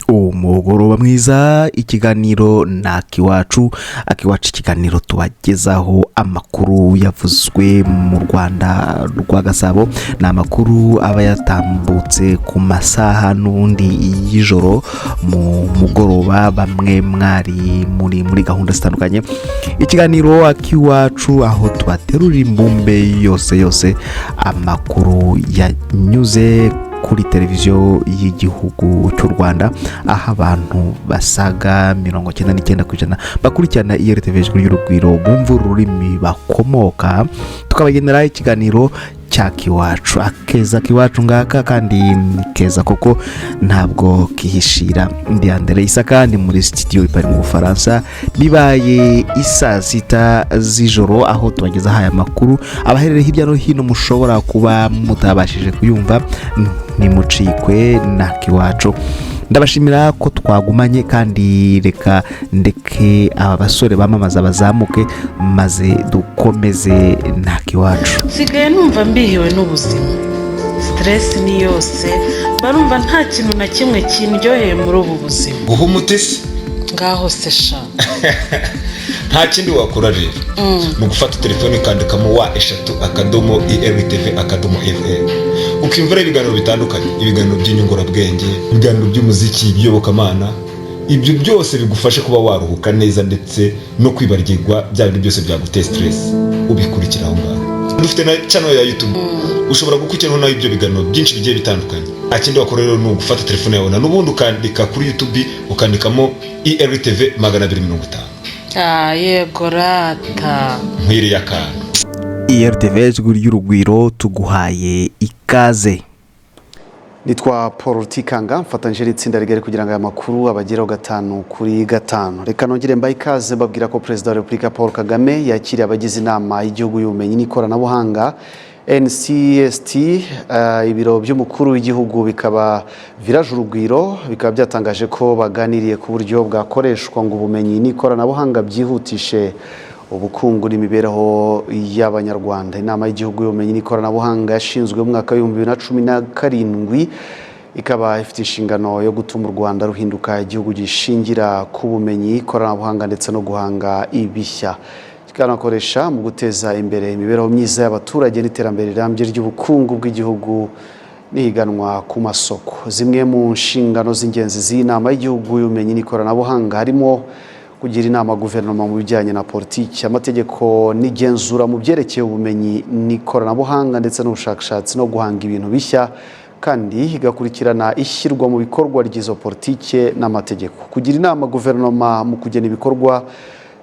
Umugoroba mwiza, ikiganiro akiwacu ikiganiro tubagezaho amakuru yavuzwe mu Rwanda rwa Gasabo, ni amakuru aba yatambutse ku masaha n'undi y'ijoro mu mugoroba, bamwe mwari muri gahunda zitandukanye. Ikiganiro akiwacu aho tubaterura imbumbe yose amakuru yanyuze kuri televiziyo y'igihugu cy'u Rwanda, aho abantu basaga 99% bakurikirana Ijwi y'urugwiro bumva ururimi bakomoka, tukabagenera ikiganiro cyakiwacu. Akeza kiwacu ngaka kandi keza koko ntabwo kihishira. Ndi Andre Isa kandi muri studio ipari mu Bufaransa, bibaye isaa sita z'ijoro, aho tubageza aya makuru abaherereye hirya no hino mushobora kuba mutabashije kuyumva. Nimucikwe nakiwacu. Ndabashimira ko twagumanye, kandi reka ndeke aba basore bamamaza bazamuke maze dukomeze nakiwacu. Sigaye numva mbihiwe n'ubuzima, stress ni yose, barumva nta kintu na kimwe kindyoheye muri ubu buzima. Guhumutse ngaho se sha nta kindi wakora rero mu gufata telefone kandikamo wa eshatu akadomo irtv akadomo fm, ukimvura ibiganiro bitandukanye, ibiganiro by'inyungurabwenge, ibiganiro by'umuziki, iby'iyobokamana, ibyo byose bigufashe kuba waruhuka neza ndetse no kwibarigirwa bya bintu byose byaguteye stress. Ubikurikira aho ngaho. Dufite na channel ya YouTube, ushobora gukurikirana nayo ibyo biganiro byinshi bigiye bitandukanye. Nta kindi wakora rero ni ugufata telefone yawe n'ubundi ukandika kuri YouTube, ukandikamo irtv 250. Yego rata nkwiriye akantu. IRTV Ijwi y'urugwiro tuguhaye ikaze. Nitwa Paul Rutikanga, mfatanyije n'itsinda rigari kugira ngo aya makuru abageraho 5 kuri 5. Reka nongere mbaye ikaze mbabwira ko Perezida wa Repubulika Paul Kagame yakiriye abagize inama y'igihugu y'ubumenyi n'ikoranabuhanga NCST. Ibiro by'umukuru w'igihugu bikaba village urugwiro bikaba byatangaje ko baganiriye ku buryo bwakoreshwa ngo ubumenyi n'ikoranabuhanga byihutishe ubukungu n'imibereho y'Abanyarwanda. Inama y'igihugu y'ubumenyi n'ikoranabuhanga yashinzwe mu mwaka wa 2017 ikaba ifite inshingano yo gutuma u Rwanda ruhinduka igihugu gishingira ku bumenyi, ikoranabuhanga ndetse no guhanga ibishya, kikanakoresha mu guteza imbere imibereho myiza y'abaturage n'iterambere rirambye ry'ubukungu bw'igihugu n'ihiganwa ku masoko. Zimwe mu nshingano z'ingenzi z'inama y'igihugu y'ubumenyi n'ikoranabuhanga harimo kugira inama guverinoma mu bijyanye na politiki, amategeko n'igenzura mu byerekeye ubumenyi n'ikoranabuhanga ndetse n'ubushakashatsi no guhanga ibintu bishya, kandi igakurikirana ishyirwa mu bikorwa ry'izo politike n'amategeko. Kugira inama guverinoma mu kugena ibikorwa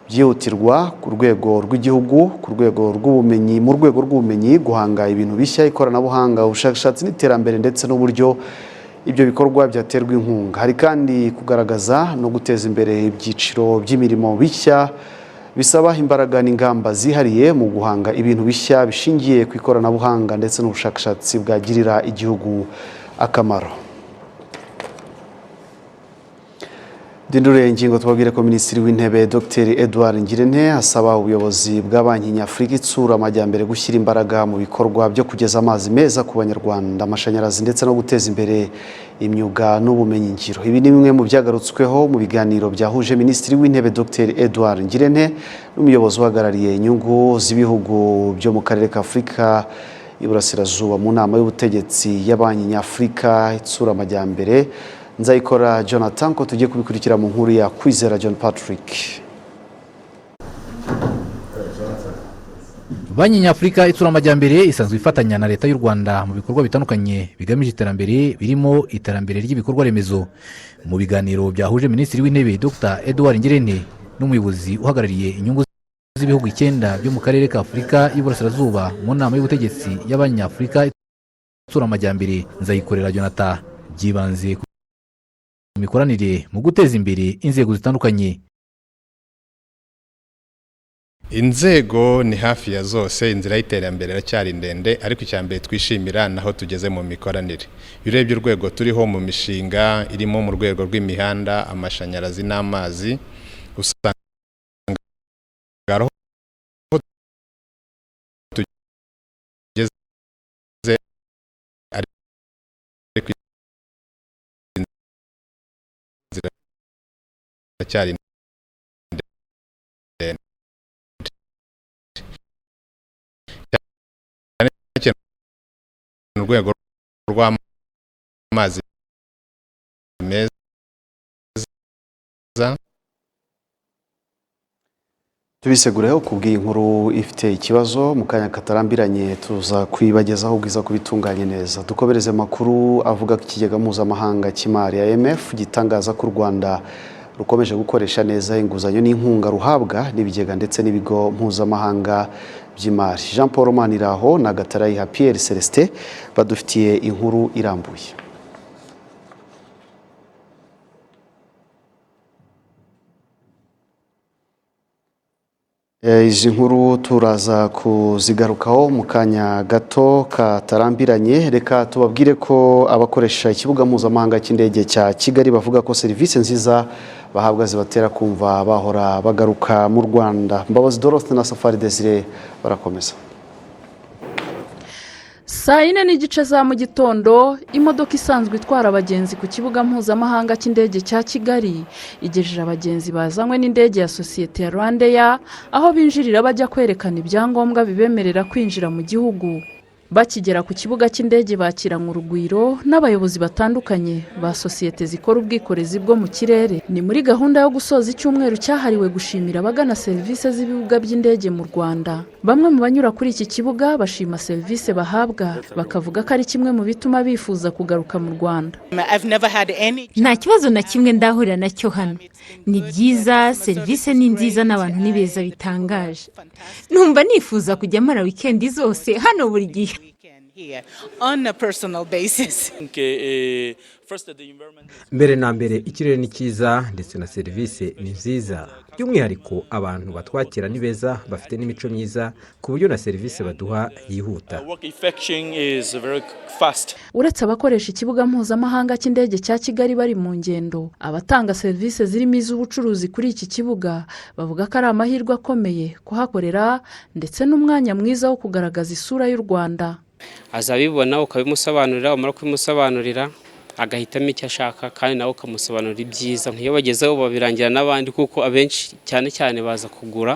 byihutirwa ku rwego rw'igihugu, ku rwego rw'ubumenyi, mu rwego rw'ubumenyi, guhanga ibintu bishya, ikoranabuhanga, ubushakashatsi n'iterambere ndetse n'uburyo ibyo bikorwa byaterwa inkunga. Hari kandi kugaragaza no guteza imbere ibyiciro by'imirimo bishya bisaba imbaraga n'ingamba zihariye mu guhanga ibintu bishya bishingiye ku ikoranabuhanga ndetse n'ubushakashatsi bwagirira igihugu akamaro. Dindure ingingo tubabwire ko Minisitiri w'Intebe Dr Edouard Ngirente asaba ubuyobozi bwa Banki Nyafurika itsura amajyambere gushyira imbaraga mu bikorwa byo kugeza amazi meza ku Banyarwanda, amashanyarazi ndetse no guteza imbere imyuga n'ubumenyi ngiro. Ibi ni bimwe mu byagarutsweho mu biganiro byahuje Minisitiri w'Intebe Dr Edouard Ngirente n'umuyobozi uhagarariye inyungu z'ibihugu byo mu karere ka Afurika y'Iburasirazuba mu nama y'ubutegetsi ya Banki Nyafurika itsura amajyambere. Nzayikora Jonathan ko tugiye kubikurikira mu nkuru ya Kwizera John Patrick. Banki Nyafurika itsura amajyambere isanzwe ifatanya na leta y'u Rwanda mu bikorwa bitandukanye bigamije iterambere, birimo iterambere ry'ibikorwa remezo. Mu biganiro byahuje Minisitiri w'Intebe Dr Edouard Ngirente n'umuyobozi uhagarariye inyungu z'ibihugu 9 byo mu karere ka Afurika y'Iburasirazuba mu nama y'ubutegetsi ya Banki Nyafurika itsura amajyambere, Nzayikorera Jonathan, byibanze imikoranire mu guteza imbere inzego zitandukanye. Inzego ni hafi ya zose, inzira y'iterambere iracyari ndende, ariko icyambere twishimira naho tugeze mu mikoranire. Urebye urwego turiho mu mishinga irimo mu rwego rw'imihanda, amashanyarazi n'amazi, usanga cyari urwego rw'amazi meza. tubisegureho kubw'iyi nkuru ifite ikibazo mu kanya katarambiranye tuza kwibagezaho ubwiza kubitunganye neza. Dukobereze makuru avuga ko ikigega mpuzamahanga cy'imari ya IMF gitangaza ko u Rwanda rukomeje gukoresha neza inguzanyo n'inkunga ruhabwa n'ibigega ndetse n'ibigo mpuzamahanga by'imari. Jean Paul Maniraho na Gatarayiha Pierre Celestin badufitiye inkuru irambuye. Izi nkuru turaza kuzigarukaho mu kanya gato katarambiranye. Reka tubabwire ko abakoresha ikibuga mpuzamahanga cy'indege cya Kigali bavuga ko serivisi nziza bahabwa zibatera kumva bahora bagaruka mu Rwanda. Mbabazi Dorothe na Safari Desire barakomeza. Saa 4:30 za mu gitondo imodoka isanzwe itwara abagenzi ku kibuga mpuzamahanga cy'indege cya Kigali igejeje abagenzi bazanywe n'indege ya sosiyete ya Rwandair aho binjirira bajya kwerekana ibyangombwa bibemerera kwinjira mu gihugu. Bakigera ku kibuga cy'indege bakiranywe urugwiro n'abayobozi batandukanye ba sosiyete zikora ubwikorezi bwo mu kirere. Ni muri gahunda yo gusoza icyumweru cyahariwe gushimira abagana serivisi z'ibibuga by'indege mu Rwanda. Bamwe mu banyura kuri iki kibuga bashima serivisi bahabwa bakavuga ko ari kimwe mu bituma bifuza kugaruka mu Rwanda. Nta kibazo na kimwe ndahurira nacyo hano. Ni byiza, serivisi ni nziza n'abantu ni beza bitangaje. Numva nifuza kujya mara weekend zose hano buri gihe. Mbere na mbere ikirere ni cyiza ndetse na serivisi ni nziza. By'umwihariko abantu batwakira ni beza bafite n'imico myiza ku buryo na serivisi baduha yihuta. Uretse abakoresha ikibuga mpuzamahanga cy'indege cya Kigali bari mu ngendo, abatanga serivisi zirimo iz'ubucuruzi kuri iki kibuga bavuga ko ari amahirwe akomeye kuhakorera ndetse n'umwanya mwiza wo kugaragaza isura y'u Rwanda. Azabibona ukabimusobanurira, umara kubimusobanurira agahitamo icyo ashaka kandi nawe ukamusobanurira ibyiza. Nk'iyo bagezeho babirangira n'abandi kuko abenshi cyane cyane baza kugura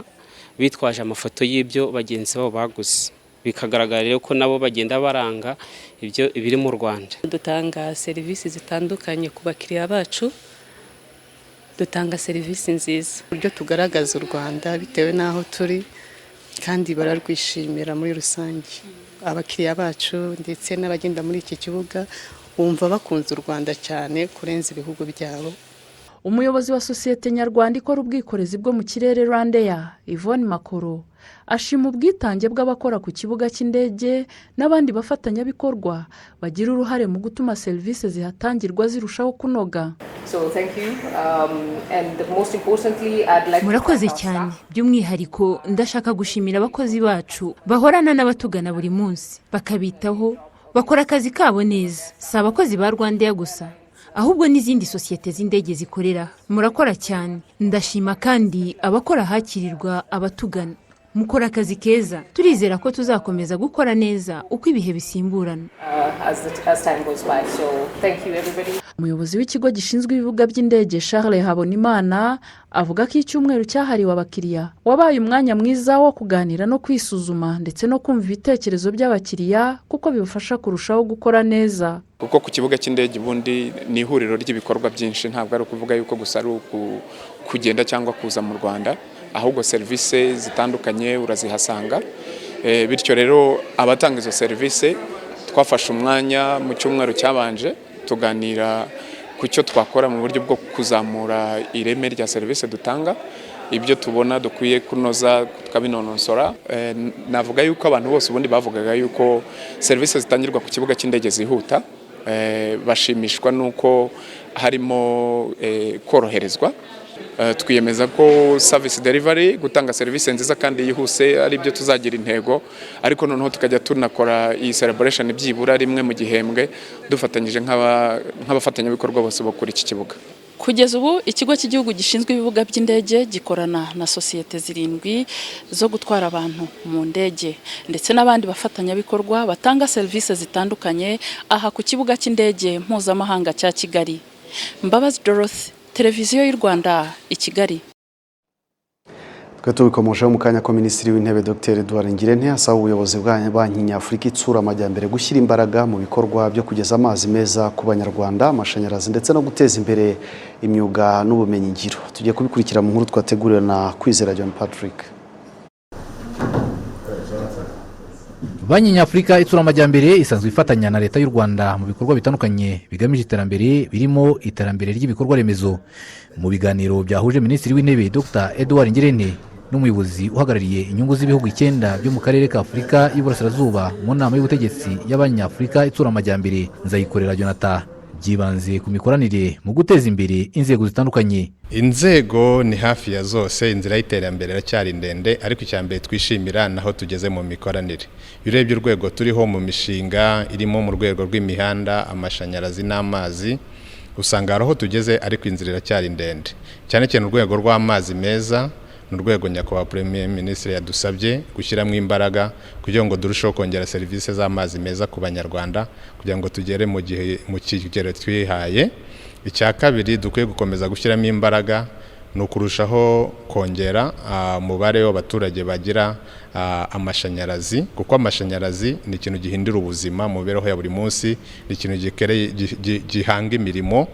bitwaje amafoto y'ibyo bagenzi babo baguze. Bikagaragara rero ko nabo bagenda baranga ibyo ibiri mu Rwanda. Dutanga serivisi zitandukanye ku bakiriya bacu. Dutanga serivisi nziza. Uburyo tugaragaza u Rwanda bitewe n'aho turi kandi bararwishimira muri rusange. Abakiriya bacu ndetse n'abagenda muri iki kibuga bumva bakunze u Rwanda cyane kurenza ibihugu byabo. Umuyobozi wa sosiyete nyarwanda ikora ubwikorezi bwo mu kirere Rwandair, Yvonne Makoro, ashima ubwitange bw'abakora ku kibuga cy'indege n'abandi bafatanyabikorwa bagira uruhare mu gutuma serivisi zihatangirwa zirushaho kunoga. Murakoze cyane. By'umwihariko ndashaka gushimira abakozi bacu bahorana n'abatugana buri munsi bakabitaho, bakora akazi kabo neza. Si abakozi ba Rwandair gusa ahubwo n'izindi sosiyete z'indege zikorera. Murakora cyane. Ndashima kandi abakora hakirirwa abatugana. Mukora akazi keza. Turizera ko tuzakomeza gukora neza uko ibihe bisimburana. Umuyobozi w'ikigo gishinzwe ibibuga by'indege Charles Habonimana avuga ko icyumweru cyahariwe abakiriya wabaye umwanya mwiza wo kuganira no kwisuzuma ndetse no kumva ibitekerezo by'abakiriya kuko bibafasha kurushaho gukora neza. Kuko ku kibuga cy'indege bundi ni ihuriro ry'ibikorwa byinshi, ntabwo ari ukuvuga yuko gusa ari kugenda cyangwa kuza mu Rwanda, ahubwo serivisi zitandukanye urazihasanga. Bityo rero abatanga izo serivisi twafashe umwanya mu cyumweru cyabanje tuganira ku cyo twakora mu buryo bwo kuzamura ireme rya serivisi dutanga, ibyo tubona dukwiye kunoza tukabinonosora. Navuga yuko abantu bose ubundi bavugaga yuko serivisi zitangirwa ku kibuga cy'indege zihuta, bashimishwa nuko harimo koroherezwa. Twiyemeza ko service delivery gutanga serivisi nziza kandi yihuse ari byo tuzagira intego, ariko noneho tukajya tunakora iyi celebration byibura rimwe mu gihembwe dufatanyije nk'abafatanyabikorwa bose bo kuri iki kibuga. Kugeza ubu ikigo cy'igihugu gishinzwe ibibuga by'indege gikorana na sosiyete 7 zo gutwara abantu mu ndege ndetse n'abandi bafatanyabikorwa batanga serivisi zitandukanye aha ku kibuga cy'indege mpuzamahanga cya Kigali. Mbabazi Dorothe, televiziyo y'u Rwanda i Kigali. Tubikomojeho mu kanya ko Minisitiri w'Intebe Dr Edouard Ngirente asaba ubuyobozi bwa Banki Nyafurika itsura amajyambere gushyira imbaraga mu bikorwa byo kugeza amazi meza ku Banyarwanda, amashanyarazi ndetse no guteza imbere imyuga n'ubumenyi ngiro. Tugiye kubikurikira mu nkuru twateguriwe na Kwizera John Patrick. Banki Nyafurika itsura amajyambere isanzwe ifatanya na leta y'u Rwanda mu bikorwa bitandukanye bigamije iterambere, birimo iterambere ry'ibikorwa remezo. Mu biganiro byahuje Minisitiri w'Intebe Dr Edouard Ngirente n'umuyobozi uhagarariye inyungu z'ibihugu 9 byo mu karere ka Afurika y'Iburasirazuba mu nama y'ubutegetsi y'Abanyafurika itsura amajyambere, nzayikorera Jonathan, byibanze ku mikoranire mu guteza imbere inzego zitandukanye. Inzego ni hafi ya zose, inzira y'iterambere iracyari ndende, ariko icyambere twishimira naho tugeze mu mikoranire. Urebye urwego turiho mu mishinga irimo mu rwego rw'imihanda, amashanyarazi n'amazi, usanga aho tugeze ariko inzira iracyari ndende. Cyane cyane urwego rw'amazi meza, n'urwego nyakubahwa Premier Ministre yadusabye gushyiramo imbaraga kugira ngo durusheho kongera serivisi z'amazi meza ku Banyarwanda kugira ngo tugere mu kigero twihaye. Icya kabiri dukwiye gukomeza gushyiramo imbaraga no kurushaho kongera umubare w'abaturage bagira amashanyarazi, kuko amashanyarazi ni ikintu gihindura ubuzima mu mibereho ya buri munsi, ni ikintu gihanga imirimo.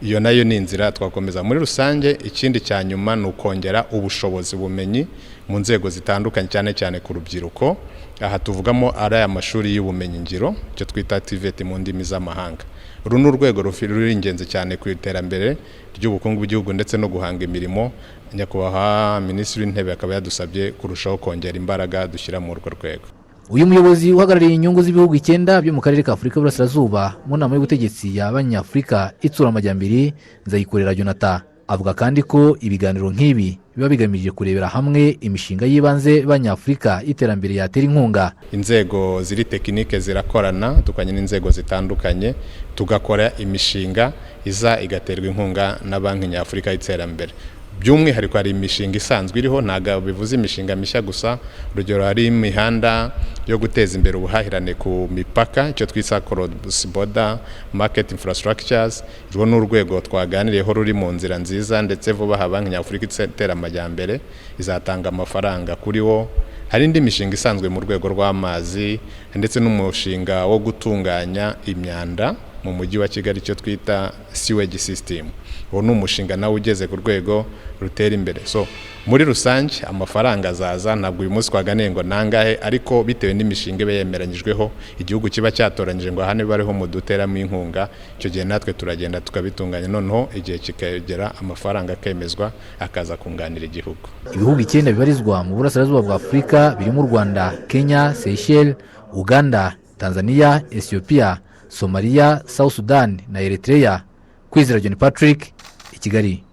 Iyo nayo ni inzira twakomeza muri rusange. Ikindi cya nyuma ni ukongera ubushobozi bumenyi mu nzego zitandukanye, cyane cyane ku rubyiruko. Aha tuvugamo ari amashuri y'ubumenyi ngiro, cyo twita TVET mu ndimi z'amahanga. Uru ni urwego ruri ingenzi cyane ku iterambere ry'ubukungu bw'igihugu ndetse no guhanga imirimo. Nyakubahwa Minisitiri w'Intebe akaba yadusabye kurushaho kongera imbaraga dushyira mu urwo rwego. Uyu muyobozi uhagarariye inyungu z'ibihugu 9 byo mu karere ka Afurika y'Iburasirazuba mu nama y'ubutegetsi y'Abanyafurika itsura amajyambere, nzayikorera Jonathan, avuga kandi ko ibiganiro nk'ibi biba bigamije kurebera hamwe imishinga y'ibanze Banyafurika iterambere yatera inkunga. Inzego ziri tekinike zirakorana, tukanye n'inzego zitandukanye, tugakora imishinga iza igaterwa inkunga na Banki Nyafurika y'iterambere. By'umwihariko hari imishinga isanzwe iriho, ntago bivuze imishinga mishya gusa. Urugero hari imihanda yo guteza imbere ubuhahirane ku mipaka, icyo twita cross border market infrastructures. Rwo n'urwego twaganiriyeho ruri mu nzira nziza, ndetse vuba Banki Nyafurika itera amajyambere izatanga amafaranga kuri wo. Hari indi mishinga isanzwe mu rwego rw'amazi ndetse n'umushinga wo gutunganya imyanda mu mujyi wa Kigali, icyo twita sewage system. Uwo ni umushinga nawe ugeze ku rwego rutera imbere. So muri rusange amafaranga azaza, ntabwo uyu munsi twaganiye ngo nangahe, ariko bitewe n'imishinga ibe yemeranyijweho, igihugu kiba cyatoranyije ngo hane bariho mu duteramo inkunga, icyo gihe natwe turagenda tukabitunganya, noneho igihe kikagera amafaranga akemezwa akaza kunganira igihugu. Ibihugu 9 bibarizwa mu burasirazuba bwa Afurika birimo u Rwanda, Kenya, Seychelles, Uganda, Tanzania, Ethiopia, Somalia, South Sudan na Eritrea. Kwizera John Patrick, i Kigali.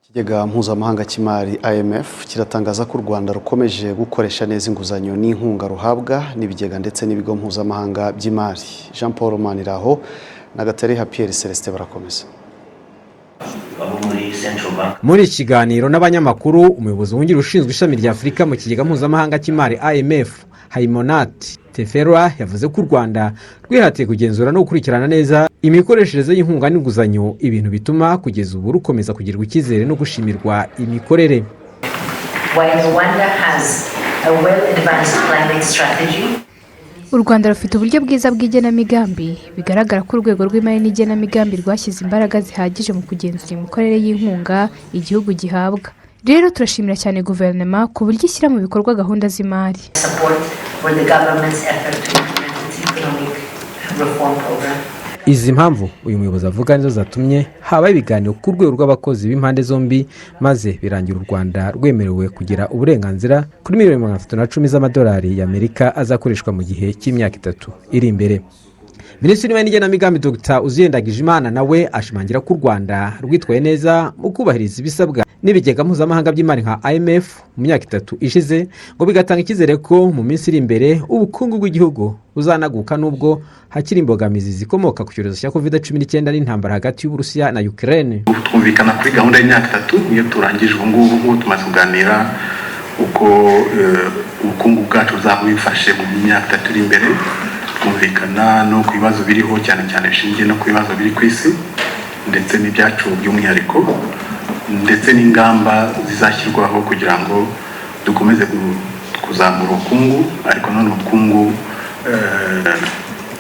Ikigega mpuzamahanga cy'imari IMF kiratangaza ko u Rwanda rukomeje gukoresha neza inguzanyo n'inkunga ruhabwa n'ibigega ndetse n'ibigo mpuzamahanga by'imari. Jean Paul Maniraho na Gatare Pierre Celestin barakomeza. Muri ikiganiro n'abanyamakuru, umuyobozi wungirije ushinzwe ishami rya Afurika mu kigega mpuzamahanga cy'imari IMF, Haimonat Teferwa, yavuze ko u Rwanda rwihatiye kugenzura no gukurikirana neza imikoreshereze y'inkunga n'inguzanyo, ibintu bituma kugeza ubu rukomeza kugirirwa icyizere no gushimirwa imikorere. U Rwanda rufite uburyo bwiza bw'igenamigambi, bigaragara ko urwego rw'imari n'igenamigambi rwashyize imbaraga zihagije mu kugenzura imikorere y'inkunga igihugu gihabwa. Rero turashimira cyane guverinoma ku buryo ishyira mu bikorwa gahunda z'imari. Izi mpamvu uyu muyobozi avuga nizo zatumye haba ibiganiro ku rwego rw'abakozi b'impande zombi, maze birangira u Rwanda rwemerewe kugira uburenganzira kuri miliyoni 310 z'amadolari y'Amerika azakoreshwa mu gihe cy'imyaka 3 iri imbere. Minisitiri w'Imari n'Igenamigambi Dr Uziyendagijimana nawe ashimangira ko u Rwanda rwitwaye neza mu kubahiriza ibisabwa n'ibigega mpuzamahanga by'imari nka IMF mu myaka 3 ishize, ngo bigatanga icyizere ko mu minsi iri imbere ubukungu bw'igihugu buzanaguka, nubwo hakiri imbogamizi zikomoka ku cyorezo cya COVID-19 n'intambara hagati y'Uburusiya na Ukraine. Twumvikana kuri gahunda y'imyaka 3 niyo turangije ubu ngubu, tumaze kuganira uko ubukungu bwacu buzabifashe mu myaka 3 iri imbere, twumvikana no ku bibazo biriho cyane cyane bishingiye no ku bibazo biri ku isi, ndetse n'ibyacu by'umwihariko ndetse n'ingamba zizashyirwaho kugira ngo dukomeze kuzamura ubukungu ariko none ubukungu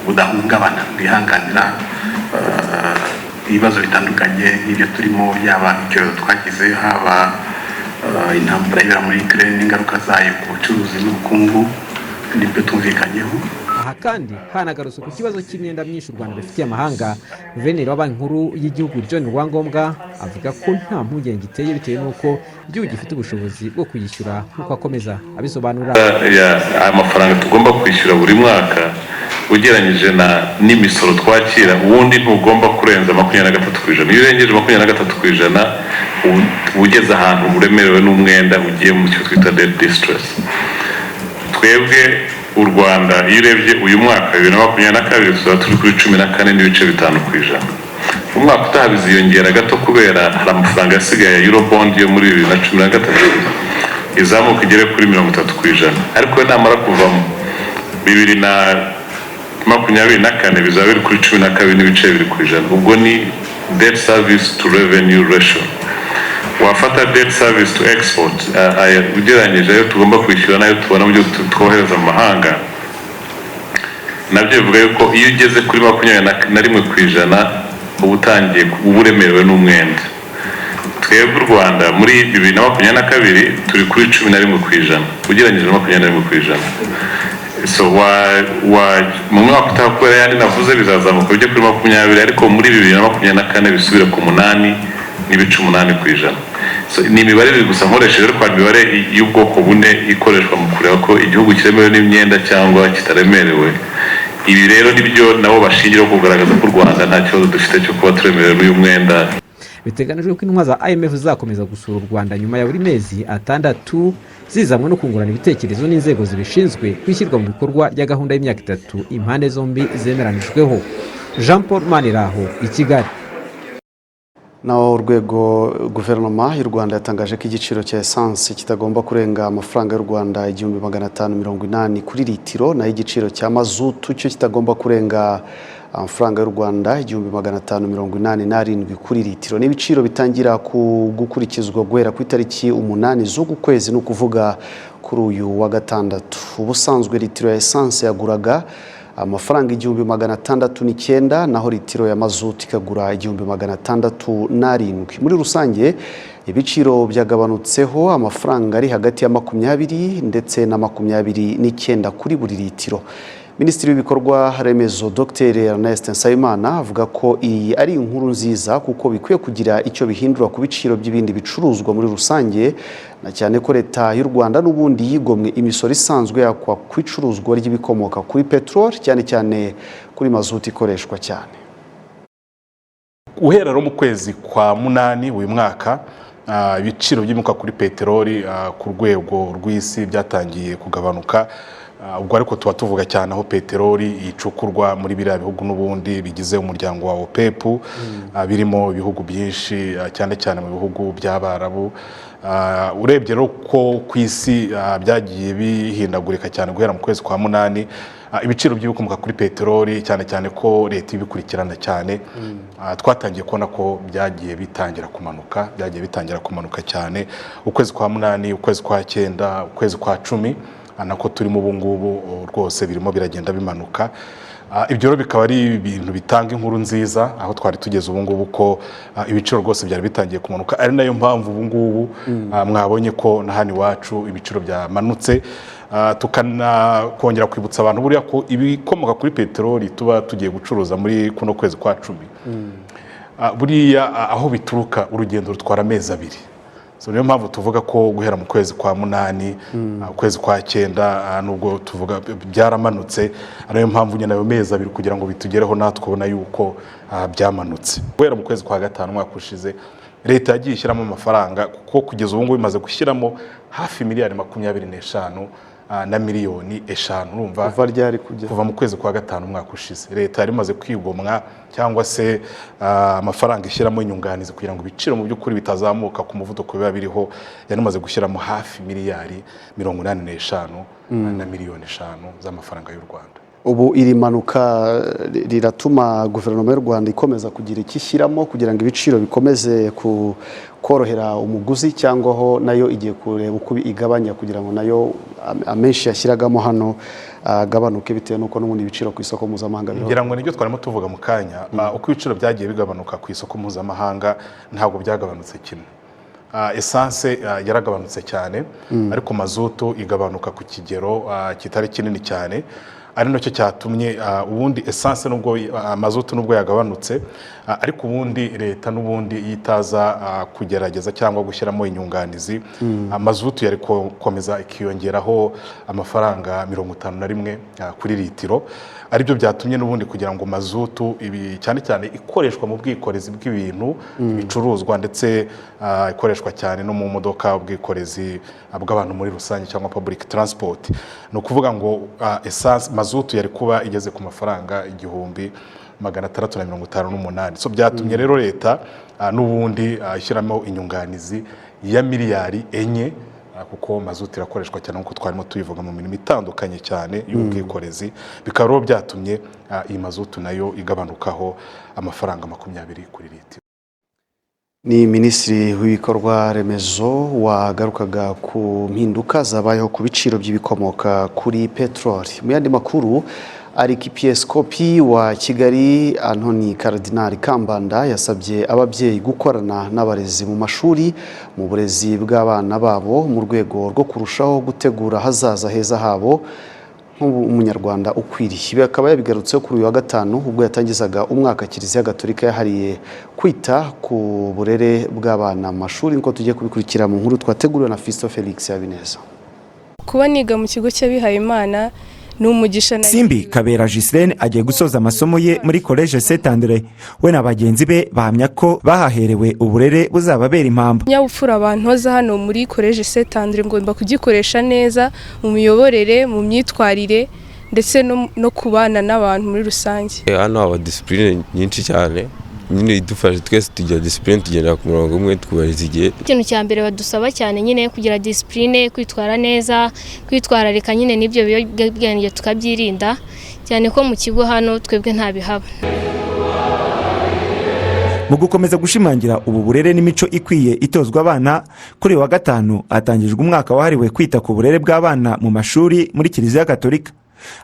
budahungabana bwihanganira ibibazo bitandukanye n'ibyo turimo, yaba icyo twagize, haba intambara ibera muri Ukraine n'ingaruka zayo ku bucuruzi n'ubukungu nibyo tumvikanyeho. Aha kandi hanagarutse ku kibazo cy'imyenda myinshi u Rwanda rufitiye amahanga. Guverineri wa Banki Nkuru y'Igihugu John Rwangombwa avuga ko nta mpungenge iteye bitewe n'uko igihugu gifite ubushobozi bwo kuyishyura, nk'uko akomeza abisobanura. Amafaranga tugomba kwishyura buri mwaka ugereranyije n'imisoro twakira, ubundi ntugomba kurenza 23%. Iyo urengeje 23% ugeze ahantu uremerewe n'umwenda ugiye mu cyo twita debt distress. Twebwe u Rwanda iyo urebye uyu mwaka 2022 tuzaba turi kuri 14.5%. Umwaka utaha biziyongera gato kubera hari amafaranga yasigaye ya Eurobond yo muri 2013 izamuka igere kuri 30%, ariko namara kuva mu 2024 bizaba biri kuri 12.2%. Ubwo ni debt service to revenue ratio. Wafata debt service to export ugereranyije ayo tugomba kwishyura nayo tubona mu byo twohereza mu mahanga, nabyo bivuga yuko iyo ugeze kuri 21% uba utangiye uburemerewe n'umwenda. Twebwe u Rwanda muri 2022 turi kuri 11% ugereranyije na 21%. So mu mwaka utaha kubera yandi navuze bizazamuka bijye kuri 20, ariko muri 2024 bisubira ku 8.8%. So ni imibare gusa nkoresheje, ariko imibare y'ubwoko bune ikoreshwa mu kureba ko igihugu kiremewe n'imyenda cyangwa kitaremerewe. Ibi rero nibyo nabo bashingira kugaragaza ko u Rwanda nta kibazo dufite cyo kuba turemerewe n'uyu mwenda. Biteganijwe ko intumwa za IMF zizakomeza gusura u Rwanda nyuma ya buri mezi 6 zizamwe no kungurana ibitekerezo n'inzego zibishinzwe kwishyirwa mu bikorwa rya gahunda y'imyaka 3 impande zombi zemeranijweho. Jean Paul Maniraho, i Kigali. Naho urwego guverinoma y'u Rwanda yatangaje ko igiciro cya essence kitagomba kurenga amafaranga y'u Rwanda 1580 kuri litiro, naho igiciro cya mazutu cyo kitagomba kurenga amafaranga y'u Rwanda 1587 kuri litiro. N'ibiciro bitangira gukurikizwa guhera ku itariki 8 z'uku kwezi, no kuvuga kuri uyu wa gatandatu. Ubusanzwe litiro ya essence yaguraga amafaranga 1609, naho litiro ya mazutu ikagura 1607. Muri rusange ibiciro byagabanutseho amafaranga ari hagati ya 20 ndetse na 29 kuri buri litiro. Minisitiri w'ibikorwa remezo Dr Ernest Nsabimana avuga ko iyi ari inkuru nziza kuko bikwiye kugira icyo bihindura ku biciro by'ibindi bicuruzwa muri rusange, na cyane ko leta y'u Rwanda n'ubundi yigomwe imisoro isanzwe yakwa ku icuruzwa ry'ibikomoka kuri petrol, cyane cyane kuri mazutu ikoreshwa cyane. Uhera mu kwezi kwa 8 uyu mwaka ibiciro by'ibikomoka kuri petroli ku rwego rw'isi byatangiye kugabanuka. Ubwo ariko tuba tuvuga cyane aho petroli icukurwa muri biriya bihugu n'ubundi bigize umuryango wa OPEP, birimo ibihugu byinshi cyane cyane mu bihugu by'Abarabu. Urebye rero ko ku isi byagiye bihindagurika cyane guhera mu kwezi kwa 8, ibiciro by'ibikomoka kuri petroli cyane cyane ko leta ibikurikirana cyane, twatangiye kubona ko byagiye bitangira kumanuka cyane. Ukwezi kwa 8, ukwezi kwa 9, ukwezi kwa 10 nako turimo ubu ngubu rwose birimo biragenda bimanuka. Ibyo rero bikaba ari ibintu bitanga inkuru nziza aho twari tugeze ubu ngubu ko ibiciro rwose byari bitangiye kumanuka. Ari nayo mpamvu ubu ngubu mwabonye ko na hano iwacu ibiciro byamanutse. Tukanakongera kwibutsa abantu buriya ko ibikomoka kuri petroli tuba tugiye gucuruza muri kuno kwezi kwa 10, buriya aho bituruka urugendo rutwara amezi 2. So niyo mpamvu tuvuga ko guhera mu kwezi kwa 8, ukwezi kwa 9 nubwo tuvuga byaramanutse, ariyo mpamvu nyine ayo mezi 2 kugira ngo bitugereho natwe ubona yuko byamanutse. Guhera mu kwezi kwa 5 umwaka ushize leta yagiye ishyiramo amafaranga, kuko kugeza ubu ngubu imaze gushyiramo hafi miliyari 25 na miliyoni 5. Urumva kuva mu kwezi kwa 5 umwaka ushize leta yari imaze kwigomwa cyangwa se amafaranga ishyiramo inyunganizi kugira ngo ibiciro mu by'ukuri bitazamuka ku muvuduko biba biriho. Yari imaze gushyiramo hafi miliyari 85 na miliyoni 5 z'amafaranga y'u Rwanda. ubu iri manuka riratuma guverinoma y'u Rwanda ikomeza kugira ikishyiramo kugira ngo ibiciro bikomeze korohera umuguzi cyangwa ho nayo igiye kureba uko igabanya kugira ngo nayo amenshi yashyiragamo hano agabanuke bitewe nuko n'ubundi ibiciro ku isoko mpuzamahanga ngira ngo nibyo twarimo tuvuga mu kanya uko ibiciro byagiye bigabanuka ku isoko mpuzamahanga ntabwo byagabanutse kimwe. Essence yaragabanutse cyane ariko mazutu igabanuka ku kigero kitari kinini cyane, ari nacyo cyatumye ubundi essence nubwo mazutu nubwo yagabanutse ariko ubundi leta n'ubundi yitaza kugerageza cyangwa gushyiramo inyunganizi mazutu yari komeza ikiyongeraho amafaranga 51 kuri litiro, aribyo byatumye n'ubundi kugira ngo mazutu ibi cyane cyane ikoreshwa mu bwikorezi bw'ibintu bicuruzwa ndetse ikoreshwa cyane no mu modoka ubwikorezi bw'abantu muri rusange cyangwa public transport. No kuvuga ngo essence mazutu yari kuba igeze ku mafaranga 1658. So byatumye rero leta n'ubundi ishyiramo inyunganizi ya miliyari 4 kuko mazutu irakoreshwa cyane nkuko twarimo tubivuga mu mirimo itandukanye cyane y'ubwikorezi, bikaba byatumye iyi mazutu nayo igabanukaho amafaranga 20 kuri litiro. Ni Minisitiri w'ibikorwa remezo wagarukaga ku mpinduka zabayeho ku biciro by'ibikomoka kuri peteroli. Mu yandi makuru, Arikipieskopi wa Kigali Antoni Karidinali Kambanda yasabye ababyeyi gukorana n'abarezi mu mashuri mu burezi bw'abana babo mu rwego rwo kurushaho gutegura hazaza heza habo nk'umunyarwanda ukwiriye. Ibi akaba yabigarutseho kuri uyu wa gatanu ubwo yatangizaga umwaka Kiliziya Gatolika yahariye kwita ku burere bw'abana mu mashuri, nko tugiye kubikurikira mu nkuru twateguriwe na Fisto Felix Habineza. Kuba niga mu kigo cy'abihaye Imana n'umugisha. Simbi Kabera Gislaine agiye gusoza amasomo ye muri Collège Saint André. We na bagenzi be bahamya ko bahaherewe uburere buzababera impamvu. Nyabupfura abantu hoza hano muri Collège Saint André ngomba kugikoresha neza mu miyoborere, mu myitwarire ndetse no kubana n'abantu muri rusange. Hano aba discipline nyinshi cyane, nyine idufasha twese tugira discipline, tugenda ku murongo umwe twubahiriza igihe. Ikintu cya mbere badusaba cyane nyine kugira discipline, kwitwara neza, kwitwararika nyine n'ibyo biyobyabwenge tukabyirinda cyane ko mu kigo hano twebwe nta bihaba. Mu gukomeza gushimangira ubu burere n'imico ikwiye itozwa abana, kuri wa gatanu atangijwe umwaka wahariwe kwita ku burere bw'abana mu mashuri muri Kiliziya Gatolika.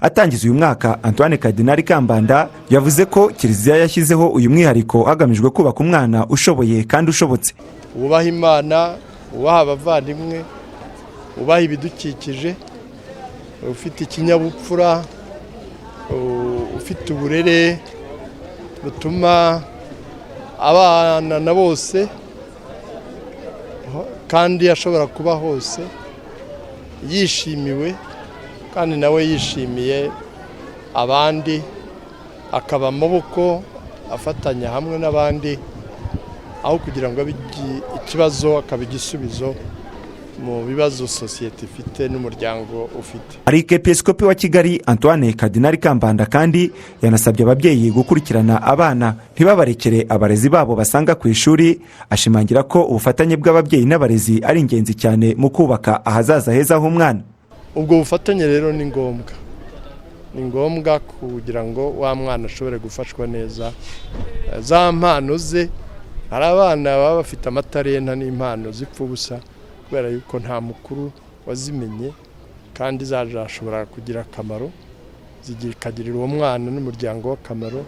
Atangiza uyu mwaka, Antoine Karidinali Kambanda yavuze ko Kiliziya yashyizeho uyu mwihariko hagamijwe kubaka umwana ushoboye kandi ushobotse. Ubaha Imana, ubaha abavandimwe, ubaha ibidukikije, ufite ikinyabupfura, ufite uburere butuma abana na bose kandi ashobora kuba hose yishimiwe kandi nawe yishimiye abandi, akaba amaboko afatanya hamwe n'abandi aho kugira ngo ikibazo akaba igisubizo mu bibazo sosiyete ifite n'umuryango ufite. Arikipieskopi wa Kigali Antoine Karidinali Kambanda kandi yanasabye ababyeyi gukurikirana abana ntibabarekere abarezi babo basanga ku ishuri, ashimangira ko ubufatanye bw'ababyeyi n'abarezi ari ingenzi cyane mu kubaka ahazaza heza h'umwana. Ubwo bufatanye rero ni ngombwa kugira ngo wa mwana ashobore gufashwa neza za mpano ze. Hari abana baba bafite amatarenta n'impano zipfa ubusa kubera yuko nta mukuru wazimenye kandi zashobora kugira akamaro, zikagirira uwo mwana n'umuryango w'akamaro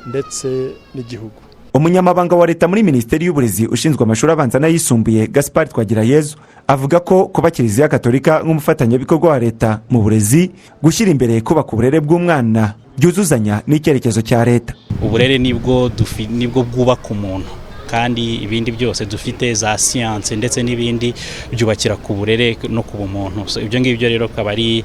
ndetse n'igihugu. Umunyamabanga wa leta muri Minisiteri y'Uburezi ushinzwe amashuri abanza n'ayisumbuye Gaspard Twagirayezu avuga ko kuba Kiliziya Gatolika nk'umufatanyabikorwa wa leta mu burezi gushyira imbere kubaka uburere bw'umwana byuzuzanya n'icyerekezo cya leta. Uburere nibwo bwubaka umuntu, kandi ibindi byose dufite za science ndetse n'ibindi byubakira ku burere no ku bumuntu. So ibyo ngibyo rero akaba ari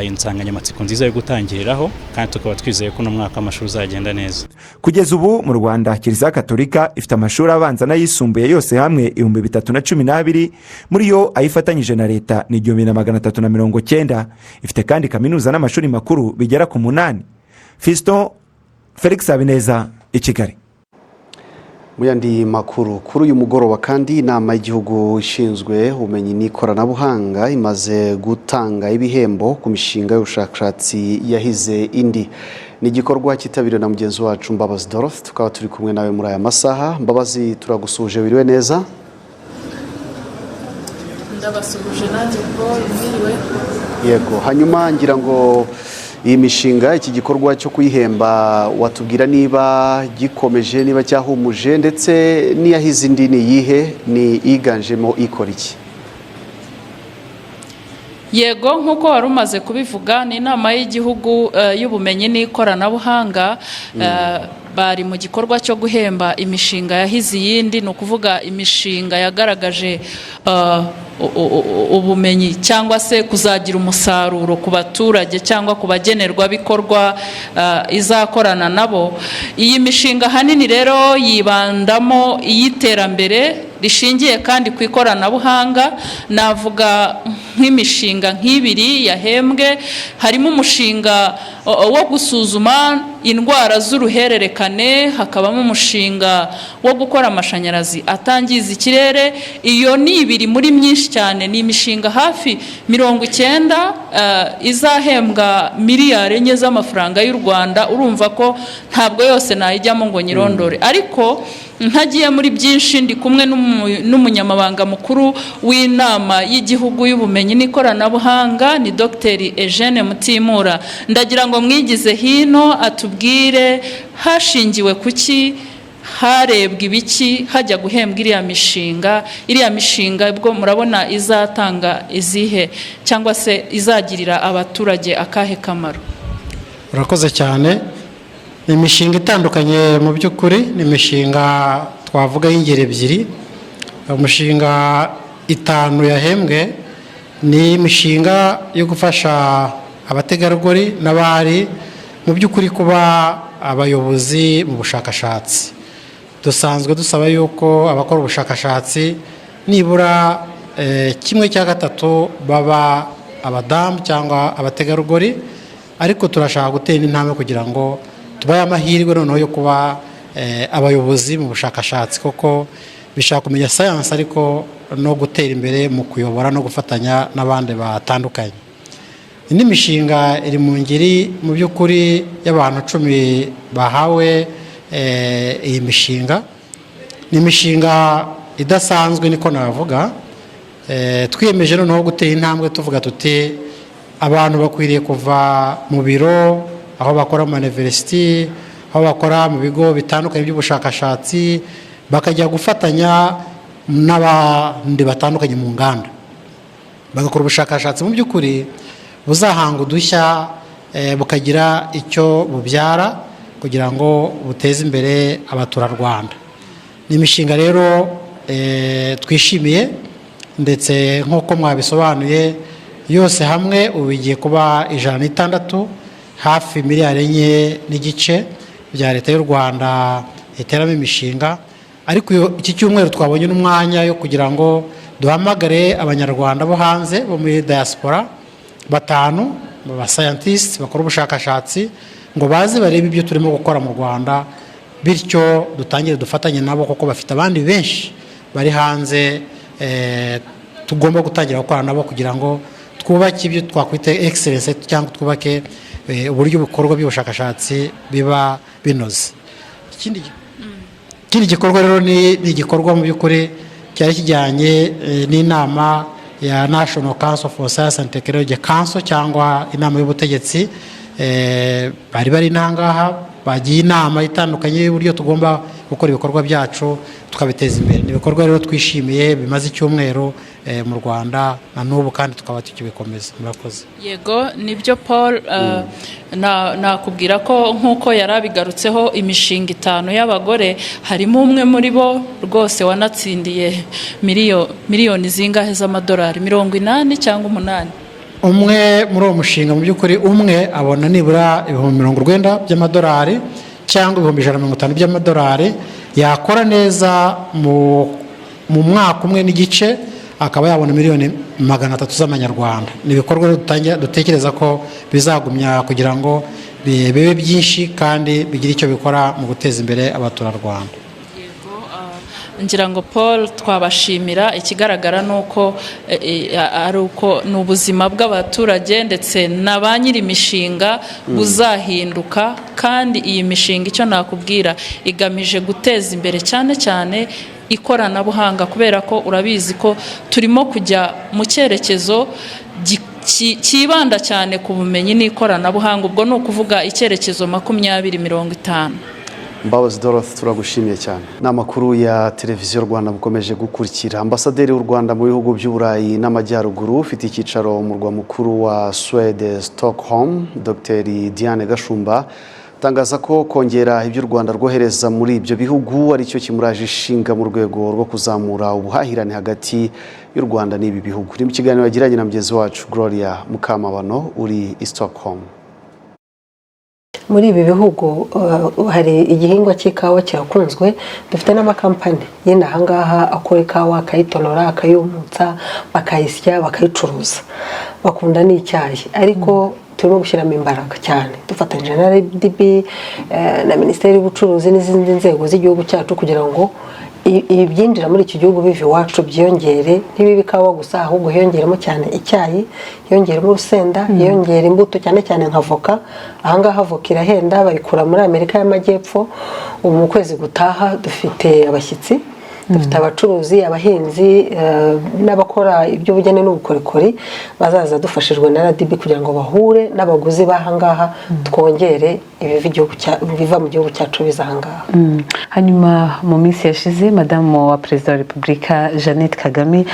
insanganyamatsiko nziza yo gutangiriraho, kandi tukaba twizeye ko no mwaka amashuri uzagenda neza. Kugeza ubu mu Rwanda Kiliziya Gatolika ifite amashuri abanza n'ayisumbuye yose hamwe 312, muri yo ayifatanyije na leta ni 1390. Ifite kandi kaminuza n'amashuri makuru bigera ku 8. Fisto Felix Habineza, i Kigali. mu yandi makuru kuri uyu mugoroba kandi inama y'igihugu ishinzwe ubumenyi n'ikoranabuhanga imaze gutanga ibihembo ku mishinga y'ubushakashatsi yahize indi. Ni igikorwa cyitabiriwe na mugenzi wacu Mbabazi Dorothe, tukaba turi kumwe nawe muri aya masaha. Mbabazi, turagusuje, wiriwe neza? Ndabasuje nanjye Paul, mwiriwe. Yego, hanyuma ngira ngo iyi mishinga, iki gikorwa cyo kuyihemba, watubwira niba gikomeje, niba cyahumuje, ndetse n'iyahize indi ni iyihe, ni iganjemo ikora iki? Yego, nk'uko wari umaze kubivuga, ni inama y'igihugu y'ubumenyi n'ikoranabuhanga bari mu gikorwa cyo guhemba imishinga yahize iyindi, ni ukuvuga imishinga yagaragaje ubumenyi cyangwa se kuzagira umusaruro ku baturage cyangwa ku bagenerwabikorwa izakorana nabo. Iyi mishinga ahanini rero yibandamo iy'iterambere rishingiye kandi ku ikoranabuhanga. Navuga nk'imishinga nk'ibiri yahembwe, harimo umushinga wo gusuzuma indwara z'uruhererekane, hakabamo umushinga wo gukora amashanyarazi atangiza ikirere. Iyo ni ibiri muri myinshi cyane, ni imishinga hafi 90 izahembwa miliyari 4 z'amafaranga y'u Rwanda. Urumva ko ntabwo yose nayijyamo ngo nyirondore, ariko ntagiye muri byinshi ndi kumwe n'umunyamabanga mukuru w'inama y'igihugu y'ubumenyi n'ikoranabuhanga, ni Dr. Eugene Mutimura. Ndagira ngo mwigize hino atubwire hashingiwe kuki, harebwa ibiki hajya guhembwa iriya mishinga ubwo murabona izatanga izihe cyangwa se izagirira abaturage akahe kamaro? Murakoze cyane. Ni imishinga itandukanye mu by'ukuri, ni imishinga twavuga y'ingeri ebyiri. Umushinga 5 yahembwe ni imishinga yo gufasha abategarugori n'abari mu by'ukuri kuba abayobozi mu bushakashatsi. Dusanzwe dusaba yuko abakora ubushakashatsi nibura 1/3 baba abadamu cyangwa abategarugori, ariko turashaka gutera intambwe kugira ngo tubaye amahirwe noneho yo kuba abayobozi mu bushakashatsi, kuko bishaka kumenya science ariko no gutera imbere mu kuyobora no gufatanya n'abandi batandukanye. Indi mishinga iri mu ngeri mu by'ukuri y'abantu 10 bahawe iyi mishinga. Ni imishinga idasanzwe niko navuga. Twiyemeje noneho gutera intambwe tuvuga tuti abantu bakwiriye kuva mu biro, aho bakora mu university, aho bakora mu bigo bitandukanye by'ubushakashatsi, bakajya gufatanya n'abandi batandukanye mu nganda, bagakora ubushakashatsi mu by'ukuri buzahanga udushya, bukagira icyo bubyara kugira ngo buteze imbere abaturarwanda. Ni imishinga rero twishimiye, ndetse nk'uko mwabisobanuye yose hamwe ubu igiye kuba 106, hafi miliyari 4.5 bya leta y'u Rwanda iteramo imishinga. Ariko iki cyumweru twabonye n'umwanya yo kugira ngo duhamagare abanyarwanda bo hanze bo muri diaspora 5 ba scientists bakora ubushakashatsi ngo baze barebe ibyo turimo gukora mu Rwanda, bityo dutangire dufatanye nabo kuko bafite abandi benshi bari hanze. Tugomba gutangira gukora nabo kugira ngo twubake ibyo twakwita excellence cyangwa twubake uburyo bukorwa by'ubushakashatsi biba binoze. Ikindi gikorwa rero ni igikorwa mu by'ukuri cyari kijyanye n'inama ya National Council for Science and Technology Council cyangwa inama y'ubutegetsi. Bari nangaha bagiye inama itandukanye y'uburyo tugomba gukora ibikorwa byacu tukabiteza imbere. Ni ibikorwa rero twishimiye bimaze icyumweru mu Rwanda na n'ubu kandi tukaba tukibikomeza. Murakoze. Yego, nibyo Paul. Nakubwira ko nk'uko yarabigarutseho imishinga 5 y'abagore, harimo umwe muri bo rwose wanatsindiye miliyoni zingahe z'amadolari, 80 cyangwa 8? Umwe muri uwo mushinga mu by'ukuri umwe abona nibura 90 by'amadolari cyangwa 150 by'amadolari. Yakora neza mu mwaka umwe n'igice akaba yabona miliyoni 300 z'amanyarwanda. Ni ibikorwa dutekereza ko bizagumya kugira ngo bibe byinshi kandi bigira icyo bikora mu guteza imbere abaturarwanda. ngira ngo Paul twabashimira ikigaragara nuko ari uko n'ubuzima bw'abaturage ndetse na ba nyiri imishinga buzahinduka kandi iyi mishinga icyo nakubwira igamije guteza imbere cyane cyane ikoranabuhanga kubera ko urabizi ko turimo kujya mu cyerekezo kibanda cyane ku bumenyi n'ikoranabuhanga ubwo ni ukuvuga icyerekezo 2050. Mbabazi Dorothy turagushimiye cyane. Ni amakuru ya televiziyo Rwanda mukomeje gukurikira. Ambasaderi w'u Rwanda mu bihugu by'Uburayi n'Amajyaruguru ufite icyicaro mu murwa mukuru wa Sweden Stockholm, Dr Diane Gashumba tangaza ko kongera ibyo u Rwanda rwohereza muri ibyo bihugu ari cyo kimuraje ishinga mu rwego rwo kuzamura ubuhahirane hagati y'u Rwanda n'ibi bihugu. Ni mu kiganiro yagiranye na mugenzi wacu Gloria Mukamabano uri i Stockholm. Muri ibi bihugu hari igihingwa cy'ikawa kirakunzwe, dufite n'amakampani yenda ahangaha akora ikawa akayitonora akayumutsa bakayisya bakayicuruza, bakunda n'icyayi ariko turimo gushyiramo imbaraga cyane dufatanyije na RDB na Minisiteri y'Ubucuruzi n'izindi nzego z'igihugu cyacu kugira ngo ibyinjira muri iki gihugu biva iwacu byiyongere, ntibibe ikawa gusa ahubwo hiyongeremo cyane icyayi, hiyongeremo urusenda, hiyongera imbuto cyane cyane nka voka. Ahangaha voka irahenda bayikura muri Amerika y'Amajyepfo. Ubu mu kwezi gutaha dufite abashyitsi, dufite abacuruzi, abahinzi n'abakora iby'ubugeni n'ubukorikori bazaza dufashijwe na RDB kugira ngo bahure n'abaguzi bahangaha twongere ibiva mu gihugu cyacu biza ahangaha. Hanyuma mu minsi yashize madamu wa Perezida wa Repubulika Jeannette Kagame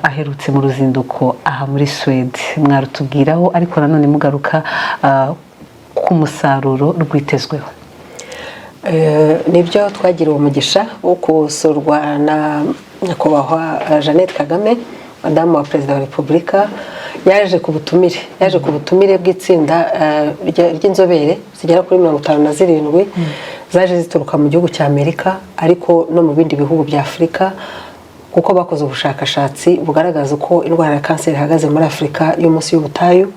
aherutse mu ruzinduko aha muri Sweden, mwarutubwiraho ariko nanone mugaruka ku musaruro rwitezweho. Nibyo twagiriwe umugisha wo kusurwa na nyakubahwa Jeannette Kagame madamu wa Perezida wa Repubulika. Yaje ku butumire bw'itsinda ry'inzobere zigera kuri 57 zaje zituruka mu gihugu cya Amerika ariko no mu bindi bihugu bya Afurika, kuko bakoze ubushakashatsi bugaragaza uko indwara ya kanseri ihagaze muri Afurika yo munsi y'ubutayu.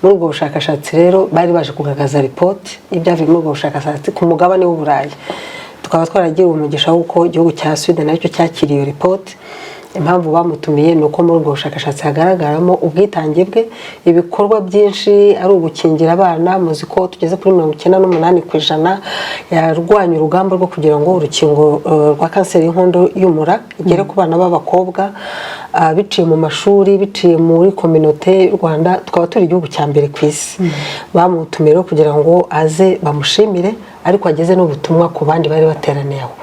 Muri ubwo bushakashatsi rero bari baje kugaragaza report y'ibyavuye muri ubwo bushakashatsi ku mugabane w'Uburayi. Tukaba twaragira umugisha w'uko igihugu cya Sweden nacyo cyakiriye iyo report. Impamvu bamutumiye ni uko muri ubwo bushakashatsi hagaragaramo ubwitange bwe, ibikorwa byinshi ari ugukingira abana. Muzi ko tugeze kuri 98% yarwanya urugamba rwo kugira ngo urukingo rwa kanseri y'inkondo y'umura igere ku bana b'abakobwa biciye mu mashuri, biciye muri communauté y'u Rwanda. Tukaba turi igihugu cya mbere ku isi. Bamutumiye kugira ngo aze bamushimire ariko ageze n'ubutumwa ku bandi bari bateraniye aho.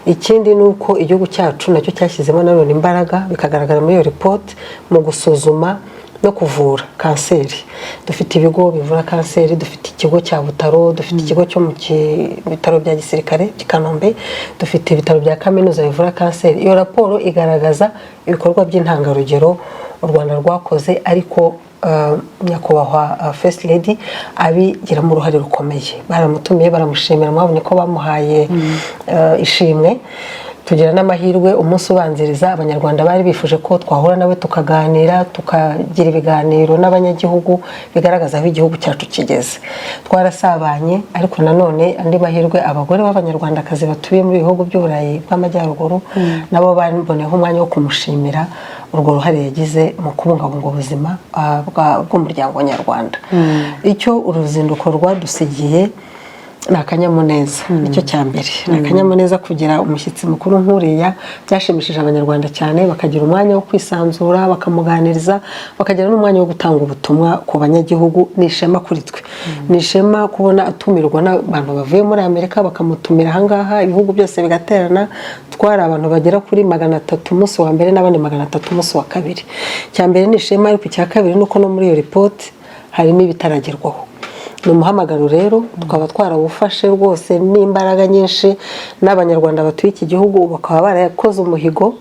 Ikindi nuko igihugu cyacu nacyo cyashyizemo nanone imbaraga bikagaragara muri iyo report mu gusuzuma no kuvura kanseri. Dufite ibigo bivura kanseri, dufite ikigo cya Butaro, dufite ikigo cyo mu bitaro bya gisirikare cy'Ikanombe, dufite ibitaro bya kaminuza bivura kanseri. Iyo raporo igaragaza ibikorwa by'intangarugero u Rwanda rwakoze ariko nyakubahwa First Lady abigiramo uruhare rukomeye. Baramutumiye baramushimira, mwabonye ko bamuhaye ishimwe. Tugira n'amahirwe umunsi ubanziriza abanyarwanda bari bifuje ko twahura nawe tukaganira, tukagira ibiganiro n'abanyagihugu bigaragaza aho igihugu cyacu kigeze. Twarasabanye ariko nanone andi mahirwe abagore b'abanyarwandakazi batuye muri bihugu by'Uburayi bw'Amajyaruguru nabo baboneyeho umwanya wo kumushimira urwo ruhare yagize mu kubungabunga ubuzima bw'umuryango nyarwanda. Icyo uruzinduko rwadusigiye ni akanyamuneza, nicyo cya mbere. Ni akanyamuneza kugira umushyitsi mukuru nk'uriya. Byashimishije abanyarwanda cyane, bakagira umwanya wo kwisanzura, bakamuganiriza, bakagira n'umwanya wo gutanga ubutumwa ku banyagihugu. Ni ishema kuri twe, ni ishema kubona atumirwa n'abantu bavuye muri Amerika bakamutumira ahangaha, ibihugu byose bigaterana. Twari abantu bagera kuri 300 umunsi wa mbere n'abandi 300 umunsi wa kabiri. Cya mbere ni ishema, ariko icya kabiri nuko no muri iyo report harimo ibitaragerwaho. Ni umuhamagaro rero tukaba twarawufashe rwose n'imbaraga nyinshi, n'abanyarwanda batuye iki gihugu bakaba barakoze umuhigo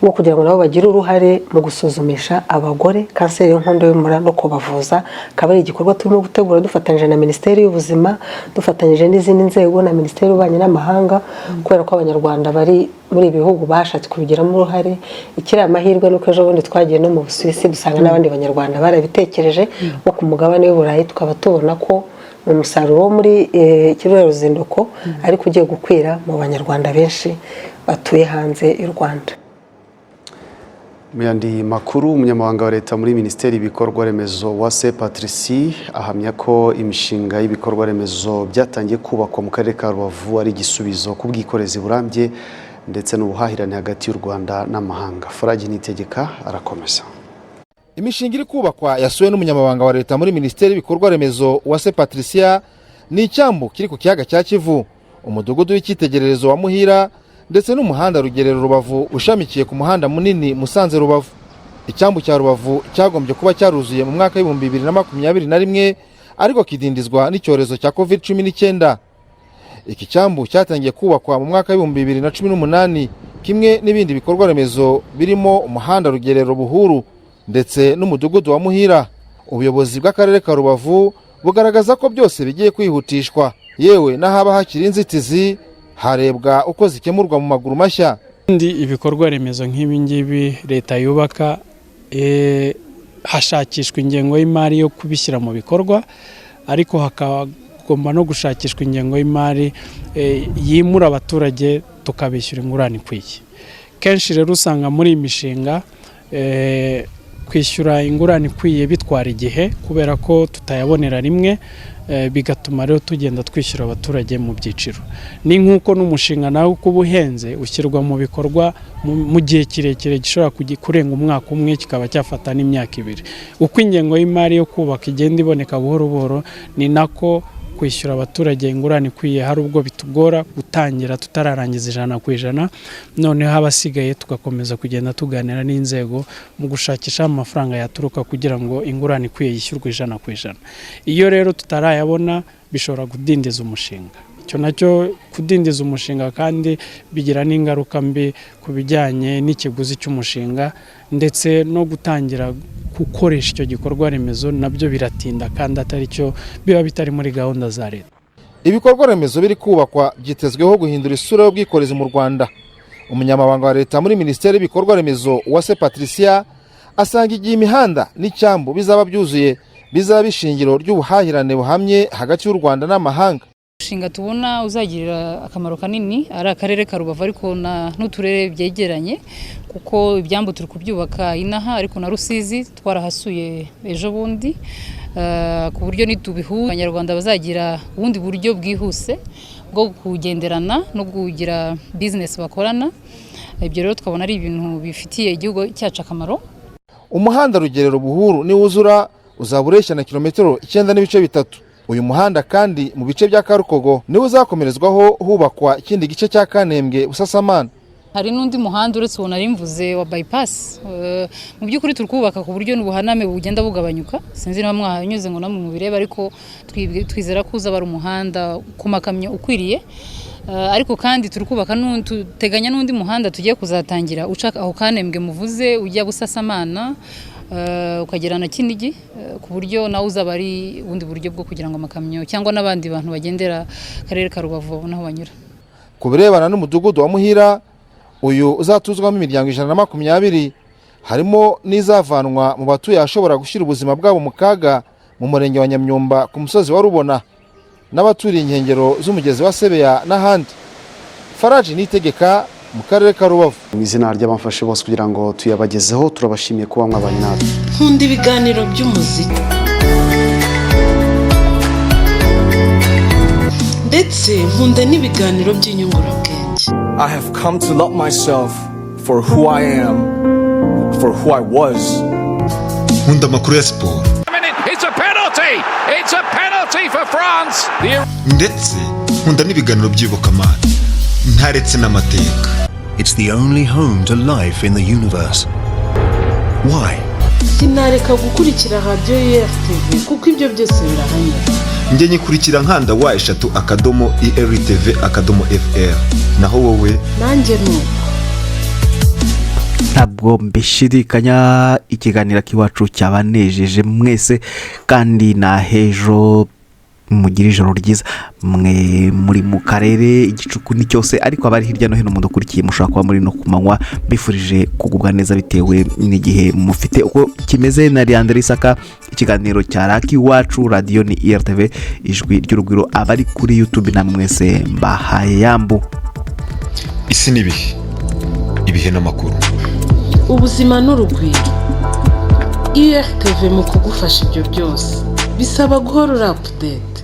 wo kugira ngo nabo bagire uruhare mu gusuzumisha abagore kanseri y'inkondo y'umura no kubavuza. Akaba ari igikorwa turimo gutegura dufatanyije na Minisiteri y'Ubuzima, dufatanyije n'izindi nzego na Minisiteri y'Ububanyi n'Amahanga, kubera ko abanyarwanda bari muri ibi bihugu bashatse kubigiramo uruhare. Ikiri amahirwe nuko ejo bundi twagiye no mu Busuwisi dusanga n'abandi banyarwanda barabitekereje bo ku mugabane w'Uburayi, tukaba tubona ko umusaruro wo muri kiriya ruzinduko ariko ugiye gukwira mu banyarwanda benshi batuye hanze y'u Rwanda. Mu yandi makuru, umunyamabanga wa leta muri minisiteri y'ibikorwa remezo Uwase Patricie ahamya ko imishinga y'ibikorwa remezo byatangiye kubakwa mu karere ka Rubavu ari igisubizo ku bwikorezi burambye ndetse n'ubuhahirane hagati y'u Rwanda n'amahanga. Faraji Nitegeka arakomeza. Imishinga iri kubakwa yasuwe n'umunyamabanga wa leta muri minisiteri y'ibikorwa remezo Uwase Patricia ni icyambu kiri ku kiyaga cya Kivu, umudugudu w'icyitegererezo wa Muhira ndetse n'umuhanda Rugerero Rubavu ushamikiye ku muhanda munini Musanze Rubavu. Icyambu cya Rubavu cyagombye kuba cyaruzuye mu mwaka wa 2021 ariko kidindizwa n'icyorezo cya COVID-19. Iki cyambu cyatangiye kubakwa mu mwaka wa 2018 kimwe n'ibindi bikorwa remezo birimo umuhanda Rugerero Buhuru ndetse n'umudugudu wa Muhira. Ubuyobozi bw'akarere ka Rubavu bugaragaza ko byose bigiye kwihutishwa, yewe n'ahaba hakiri inzitizi harebwa uko zikemurwa mu maguru mashya. Ibikorwa remezo nk'ibi ngibi leta yubaka hashakishwa ingengo y'imari yo kubishyira mu bikorwa, ariko hakagomba no gushakishwa ingengo y'imari yimura abaturage tukabishyura ingurane ikwiye. Kenshi rero usanga muri imishinga kwishyura ingurane ikwiye bitwara igihe kubera ko tutayabonera rimwe, bigatuma rero tugenda twishyura abaturage mu byiciro. Ni nk'uko n'umushinga nawe kuba uhenze ushyirwa mu bikorwa mu gihe kirekire gishobora kurenga umwaka umwe kikaba cyafata n'imyaka 2. Uko ingengo y'imari yo kubaka igenda iboneka buhoro buhoro ni nako kwishyura abaturage ingurane ikwiye hari ubwo bitugora gutangira tutararangiza 100%, noneho abasigaye tugakomeza kugenda tuganira n'inzego mu gushakisha amafaranga yaturuka kugira ngo ingurane ikwiye yishyurwe 100%. Iyo rero tutarayabona bishobora kudindiza umushinga. Icyo nacyo kudindiza umushinga kandi bigira n'ingaruka mbi ku bijyanye n'ikiguzi cy'umushinga ndetse no gutangira gukoresha icyo gikorwa remezo nabyo biratinda kandi atari cyo biba bitari muri gahunda za leta. Ibikorwa remezo biri kubakwa byitezweho guhindura isura y'ubwikorezi mu Rwanda. Umunyamabanga wa leta muri minisiteri y'ibikorwa remezo Uwase Patricia asanga igihe imihanda n'icyambu bizaba byuzuye bizaba ishingiro ry'ubuhahirane buhamye hagati y'u Rwanda n'amahanga. Umushinga tubona uzagirira akamaro kanini ari akarere ka Rubavu ariko n'uturere byegeranye, kuko ibyambu turi kubyubaka inaha ariko na Rusizi twarahasuye ejo bundi, ku buryo nitubihu abanyarwanda bazagira ubundi buryo bwihuse bwo kugenderana no kugira business bakorana. Ibyo rero twabona ari ibintu bifitiye igihugu cyacu akamaro. Umuhanda Rugerero Buhuru ni wuzura uzaburesha na kilometero 9.3. Uyu muhanda kandi mu bice bya Karukogo niwe uzakomerezwaho hubakwa ikindi gice cya Kanembwe Busasamana. Hari n'undi muhanda uretse uwo narimvuze wa bypass, mu by'ukuri turi kubaka ku buryo n'ubuhaname bugenda bugabanyuka. Sinzi niba mwahanyuze ngo namwe mubireba, ariko twizera ko uzaba ari umuhanda ku makamyo ukwiriye. Ariko kandi turi kubaka tuteganya n'undi muhanda tugiye kuzatangira uca aho Kanembwe muvuze ujya Busasamana ukagera na Kinigi, ku buryo nawe uzaba ari ubundi buryo bwo kugira ngo amakamyo cyangwa n'abandi bantu bagendera akarere ka Rubavu babone aho banyura. Ku birebana n'umudugudu wa Muhira, uyu uzatuzwamo imiryango 120, harimo n'izavanwa mu batuye ashobora gushyira ubuzima bwabo mu kaga mu murenge wa Nyamyumba ku musozi wa Rubona n'abaturiye inkengero z'umugezi wa Sebeya n'ahandi. Faraji Nitegeka mu karere ka Rubavu. Mu izina ry'abamfashe bose kugira ngo tuyabagezeho, turabashimiye kuba mwabanye natwe. Nkunda ibiganiro by'umuziki ndetse nkunda n'ibiganiro by'inyungurabwenge. I have come to love myself for who I am, for who I was. Nkunda amakuru ya siporo. It's a penalty. It's a penalty for France. Ndetse nkunda n'ibiganiro by'iyobokamana ntaretse n'amateka. It's the only home to life in the universe. Why? Sinareka gukurikira radio YRTV kuko ibyo byose birahanyura. Njye nyikurikira nkanda wa/IRTV/FR. Naho wowe? Nanjye nuko. Ntabwo mbishidikanya ikiganiro kiwacu cyabanejeje mwese kandi na hejo mugire ijoro ryiza mwe muri mu karere igicuku ni cyose ariko abari hirya no hino mu dukurikiye mushobora kuba muri no kumanywa bifurije kugubwa neza bitewe n'igihe mufite uko kimeze. na Leandre Isaka, ikiganiro cya Raki Iwacu, radio ni IRTV ijwi ry'urugwiro. abari kuri YouTube namwe mwese mbahaye yambu. isi ibihe n'amakuru, ubuzima n'urugwiro. IRTV mu kugufasha ibyo byose bisaba guhora update.